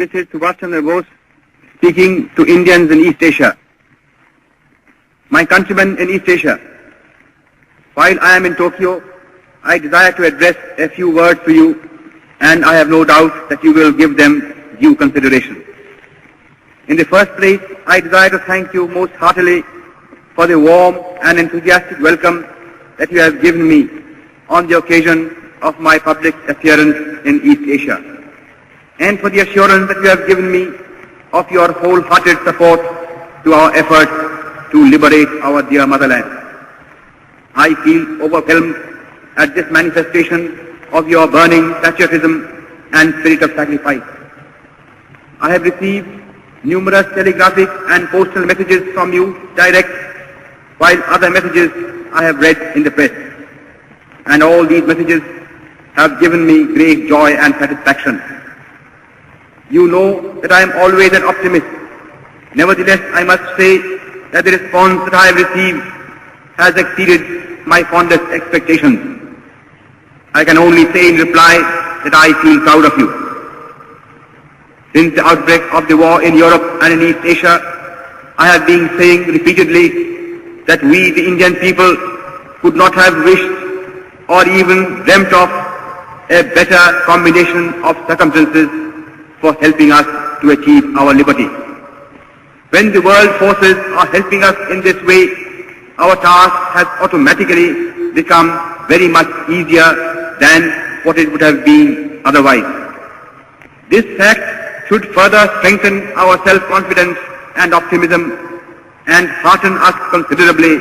This is Subhash Chandra Bose speaking to Indians in East Asia. My countrymen in East Asia, while I am in Tokyo, I desire to address a few words to you, and I have no doubt that you will give them due consideration. In the first place, I desire to thank you most heartily for the warm and enthusiastic welcome that you have given me on the occasion of my public appearance in East Asia, and for the assurance that you have given me of your wholehearted support to our efforts to liberate our dear motherland. I feel overwhelmed at this manifestation of your burning patriotism and spirit of sacrifice. I have received numerous telegraphic and postal messages from you direct, while other messages I have read in the press. And all these messages have given me great joy and satisfaction. You know that I am always an optimist. Nevertheless, I must say that the response that I have received has exceeded my fondest expectations. I can only say in reply that I feel proud of you. Since the outbreak of the war in Europe and in East Asia, I have been saying repeatedly that we, the Indian people, could not have wished or even dreamt of a better combination of circumstances for helping us to achieve our liberty. When the world forces are helping us in this way, our task has automatically become very much easier than what it would have been otherwise. This fact should further strengthen our self-confidence and optimism and hearten us considerably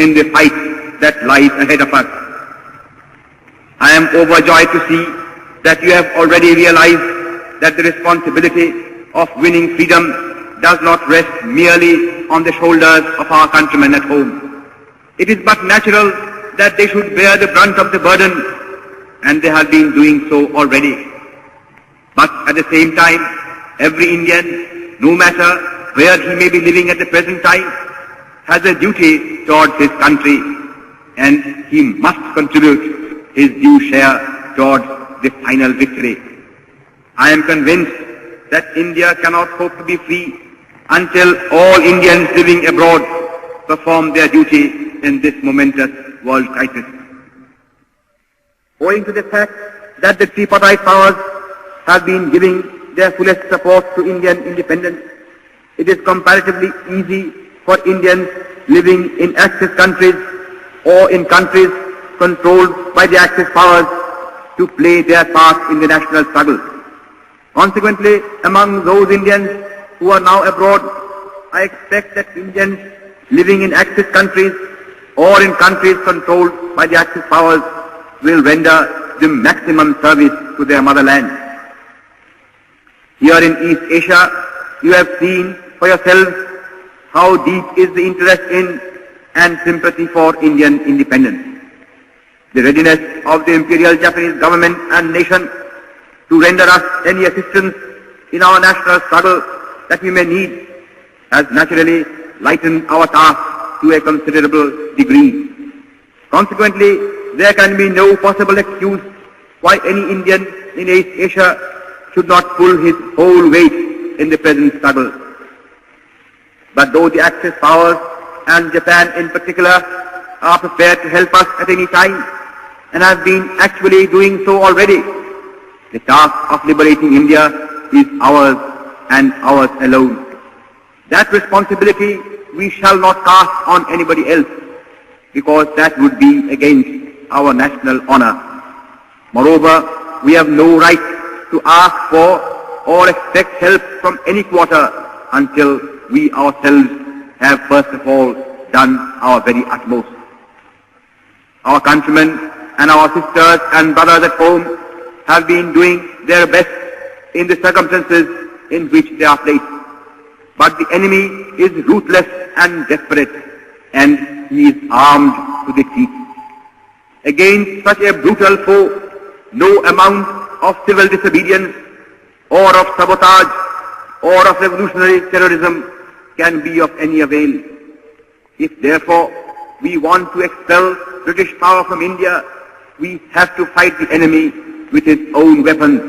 in the fight that lies ahead of us. I am overjoyed to see that you have already realized that the responsibility of winning freedom does not rest merely on the shoulders of our countrymen at home. It is but natural that they should bear the brunt of the burden, and they have been doing so already. But at the same time, every Indian, no matter where he may be living at the present time, has a duty towards his country, and he must contribute his due share towards the final victory. I am convinced that India cannot hope to be free until all Indians living abroad perform their duty in this momentous world crisis. Owing to the fact that the tripartite powers have been giving their fullest support to Indian independence, it is comparatively easy for Indians living in Axis countries or in countries controlled by the Axis powers to play their part in the national struggle. Consequently, among those Indians who are now abroad, I expect that Indians living in Axis countries or in countries controlled by the Axis powers will render the maximum service to their motherland. Here in East Asia, you have seen for yourselves how deep is the interest in and sympathy for Indian independence. The readiness of the Imperial Japanese government and nation to render us any assistance in our national struggle that we may need has naturally lightened our task to a considerable degree. Consequently, there can be no possible excuse why any Indian in East Asia should not pull his whole weight in the present struggle. But though the Axis powers and Japan in particular are prepared to help us at any time and have been actually doing so already, the task of liberating India is ours and ours alone. That responsibility we shall not cast on anybody else, because that would be against our national honor. Moreover, we have no right to ask for or expect help from any quarter until we ourselves have first of all done our very utmost. Our countrymen and our sisters and brothers at home have been doing their best in the circumstances in which they are placed. But the enemy is ruthless and desperate, and he is armed to the teeth. Against such a brutal foe, no amount of civil disobedience or of sabotage or of revolutionary terrorism can be of any avail. If therefore we want to expel British power from India, we have to fight the enemy with his own weapons,